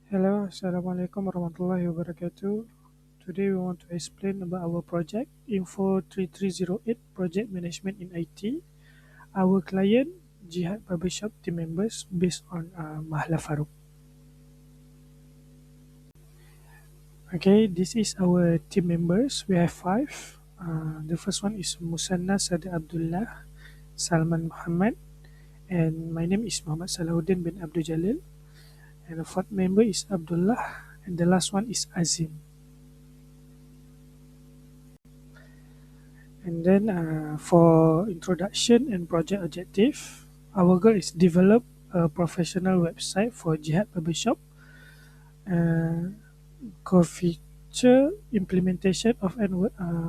Hello, Assalamualaikum warahmatullahi wabarakatuh. Today we want to explain about our project Info 3308 Project Management in IT. Our client Jihad Barbershop team members based on Mahla Farouk. Okay, this is our team members. We have five. The first one is Musanna Sada Abdullah, Salman Muhammad, and my name is Muhammad Salahuddin bin Abdul Jalil. And the fourth member is Abdullah, and the last one is Azim. And then for introduction and project objective, our goal is develop a professional website for Jihad Barbershop, uh, core feature implementation of an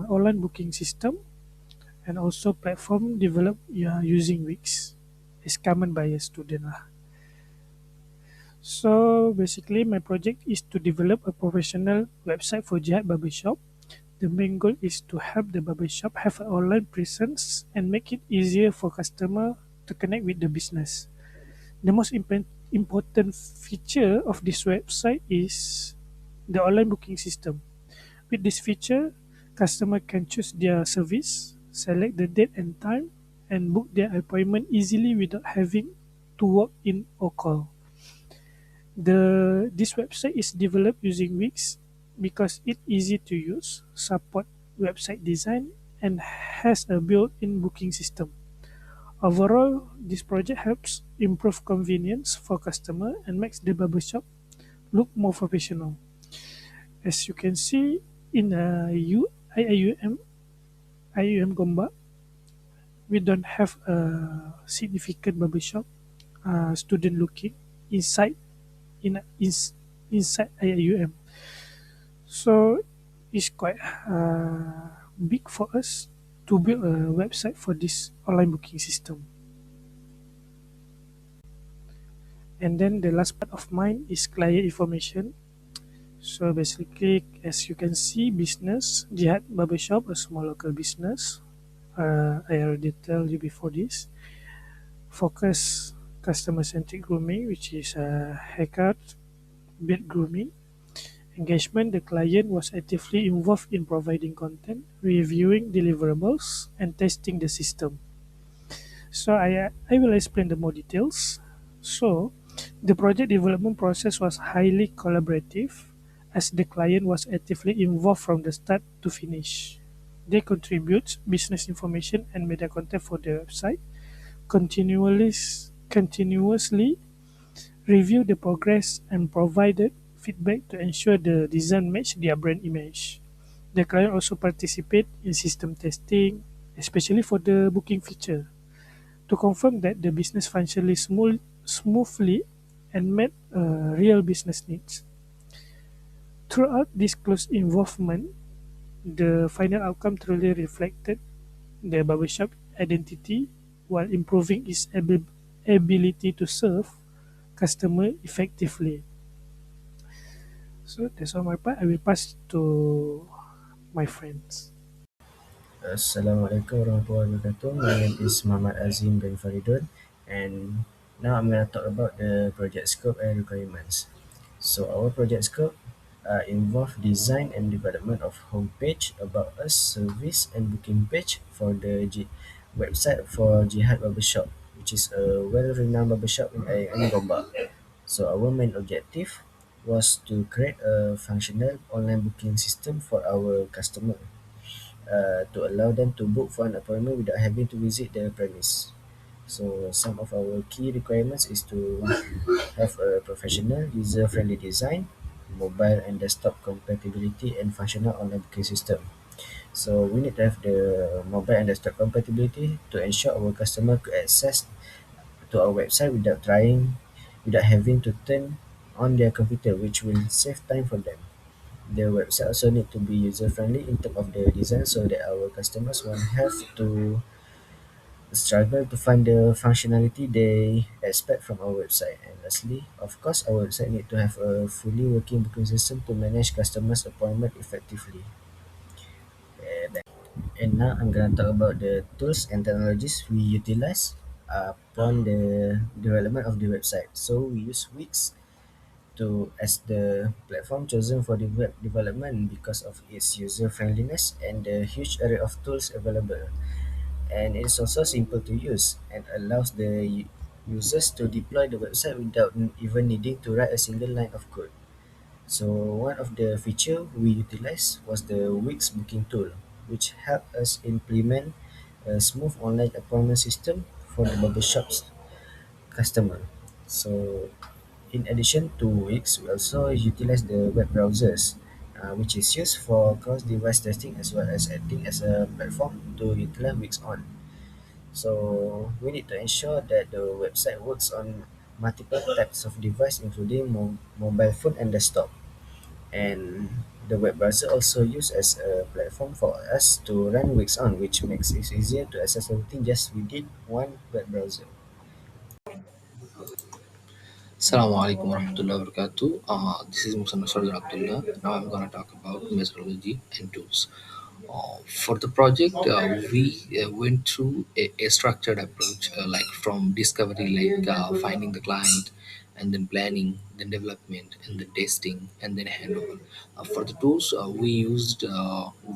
online booking system, and also platform developed using Wix. It's common by a student lah. So basically, my project is to develop a professional website for Jihad Barbershop. The main goal is to help the barbershop have an online presence and make it easier for customer to connect with the business. The most important feature of this website is the online booking system. With this feature, customer can choose their service, select the date and time, and book their appointment easily without having to walk in or call. This website is developed using Wix because it's easy to use, support website design, and has a built-in booking system. Overall, this project helps improve convenience for customer and makes the barbershop look more professional. As you can see in IIUM Gombak, we don't have a significant barbershop student looking inside inside IIUM. So it's quite big for us to build a website for this online booking system. And then the last part of mine is client information. So basically, as you can see, business, Jihad Barbershop, a small local business. I already tell you before this. Focus customer-centric grooming, which is haircut, beard grooming. Engagement, the client was actively involved in providing content, reviewing deliverables, and testing the system. So I will explain the more details. So the project development process was highly collaborative as the client was actively involved from the start to finish. They contribute business information and media content for the website, continuously review the progress and provided feedback to ensure the design match their brand image. The client also participate in system testing, especially for the booking feature, to confirm that the business functionally smoothly and met real business needs. Throughout this close involvement, the final outcome truly reflected the barbershop identity while improving its ability to serve customer effectively. So that's all my part. I will pass to my friends. Assalamualaikum warahmatullahi wabarakatuh. My name is Muhammad Azim bin Faridun, and now I'm going to talk about the project scope and requirements. So our project scope involve design and development of homepage, about us, service and booking page for the website for Jihad Barbershop, which is a well-renowned barbershop in IAM Gombak. So our main objective was to create a functional online booking system for our customer, to allow them to book for an appointment without having to visit the premise. So some of our key requirements is to have a professional, user-friendly design, mobile and desktop compatibility, and functional online booking system. So we need to have the mobile and desktop compatibility to ensure our customer could access to our website without having to turn on their computer, which will save time for them. The website also need to be user friendly in terms of the design so that our customers won't have to struggle to find the functionality they expect from our website. And lastly, of course, our website need to have a fully working booking system to manage customers' appointment effectively. And now I'm gonna talk about the tools and technologies we utilize upon the development of the website. So we use Wix to as the platform chosen for the web development because of its user friendliness and the huge array of tools available. And it is also simple to use and allows the users to deploy the website without even needing to write a single line of code. So one of the feature we utilized was the Wix booking tool, which helped us implement a smooth online appointment system for the barbershop's customer. So in addition to Wix, we also utilize the web browsers, which is used for cross-device testing as well as acting as a platform to utilize Wix on. So we need to ensure that the website works on multiple types of device, including mobile phone and desktop. And the web browser also used as a platform for us to run Wix on, which makes it easier to access everything just within one web browser. Assalamu alaikum warahmatullahi wabarakatuh. This is Musa Nasrullah Abdullah. Now I'm going to talk about methodology and tools. For the project, we went through a structured approach, like from discovery, like finding the client, and then planning, then development, and then testing, and then handover. For the tools, we used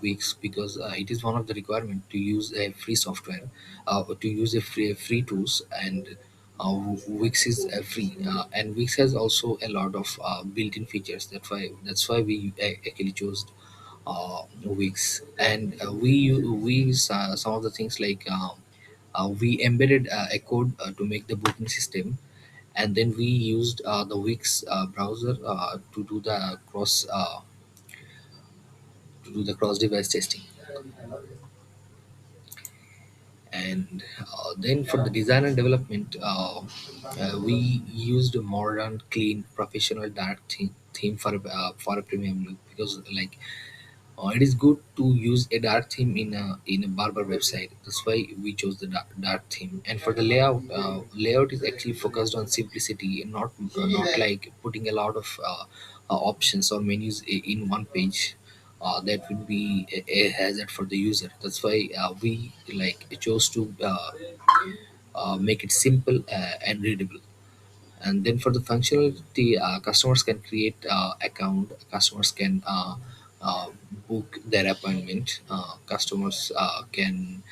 Wix because it is one of the requirement to use a free software, to use a free tools, and Wix is free, and Wix has also a lot of built-in features. That's why we actually chose Wix, and we use some of the things like we embedded a code to make the booking system, and then we used the Wix browser to do the cross device testing. And then for the design and development, we used a modern, clean, professional dark theme for a premium look, because like it is good to use a dark theme in a barber website. That's why we chose the dark theme. And for the layout is actually focused on simplicity, and not like putting a lot of options or menus in one page. That would be a hazard for the user. That's why we like chose to make it simple and readable. And then for the functionality, customers can create account, customers can book their appointment, customers can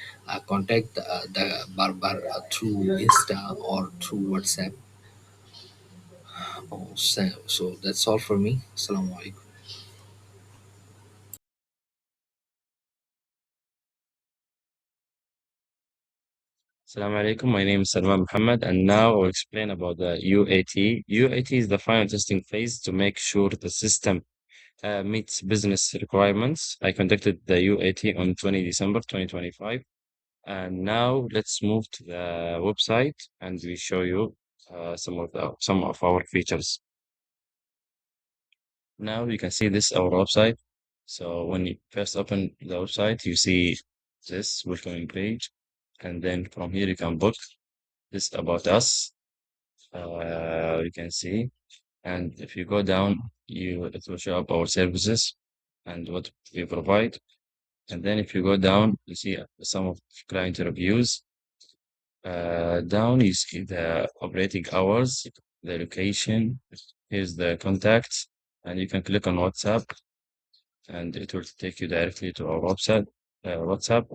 contact the barber through Insta or through WhatsApp. So that's all for me. Assalamu alaikum. Assalamu alaikum. My name is Salman Muhammad, and now I'll explain about the UAT. UAT is the final testing phase to make sure the system meets business requirements. I conducted the UAT on 20 December 2025, and now let's move to the website and we show you some of our features. Now you can see this our website. So when you first open the website, you see this welcoming page, and then from here you can book this about us. You can see, and if you go down, it will show up our services and what we provide. And then if you go down, you see some of client reviews. Down you see the operating hours, the location. Here's the contacts, and you can click on WhatsApp, and it will take you directly to our website. WhatsApp.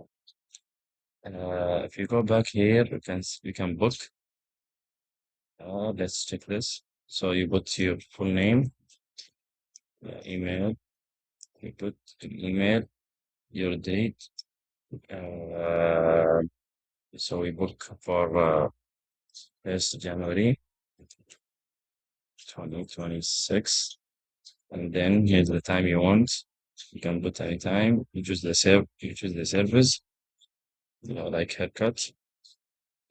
If you go back here, you can book. Let's check this. So you put your full name, email. You put an email, your date. Uh, so we book for 1st January 2026. And then here's the time you want. You can put any time. You choose the service, like haircut.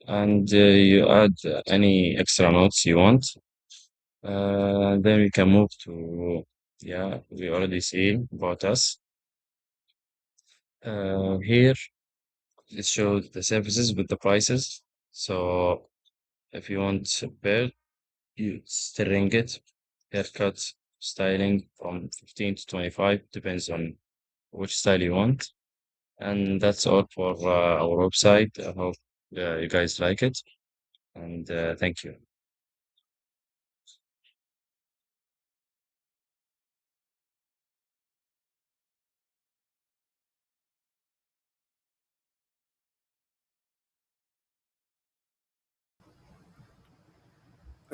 And you add any extra notes you want. Then we can move to, yeah, we already see about us. Here it shows the services with the prices. So if you want pair, you string it, haircut, styling from 15 to 25, depends on which style you want. And that's all for our website. I hope you guys like it. And thank you.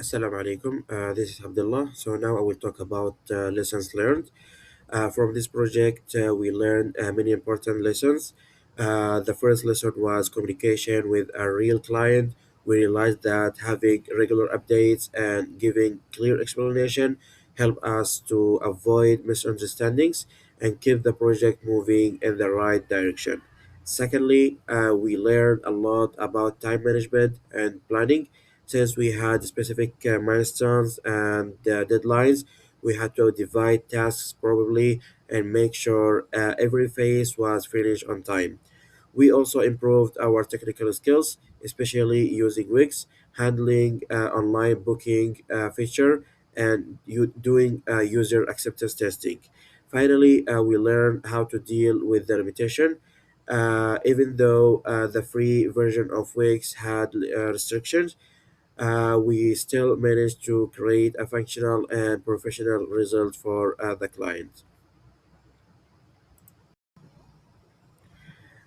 Assalamu alaikum. This is Abdullah. So now I will talk about lessons learned. From this project, we learned many important lessons. The first lesson was communication with a real client. We realized that having regular updates and giving clear explanation help us to avoid misunderstandings and keep the project moving in the right direction. Secondly, we learned a lot about time management and planning. Since we had specific milestones and deadlines, we had to divide tasks properly and make sure every phase was finished on time. We also improved our technical skills, especially using Wix, handling online booking feature, and doing user acceptance testing. Finally, we learned how to deal with the limitation. Even though the free version of Wix had restrictions, we still managed to create a functional and professional result for the client.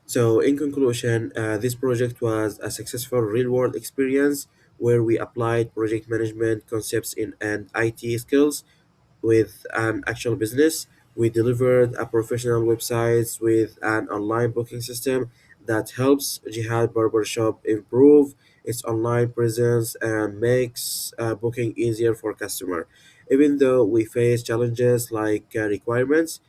So, in conclusion, this project was a successful real world experience where we applied project management concepts in and IT skills with an actual business. We delivered a professional website with an online booking system that helps Jihad Barbershop improve its online presence and makes booking easier for customer. Even though we face challenges like requirements,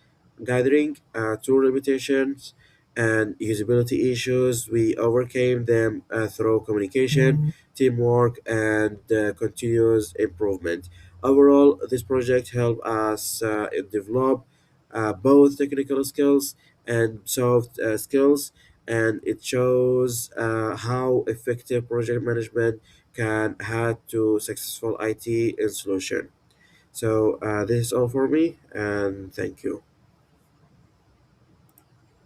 gathering, tool limitations, and usability issues, we overcame them through communication, teamwork, and continuous improvement. Overall, this project helped us develop both technical skills and soft skills, and it shows how effective project management can add to successful IT solution. So this is all for me, and thank you.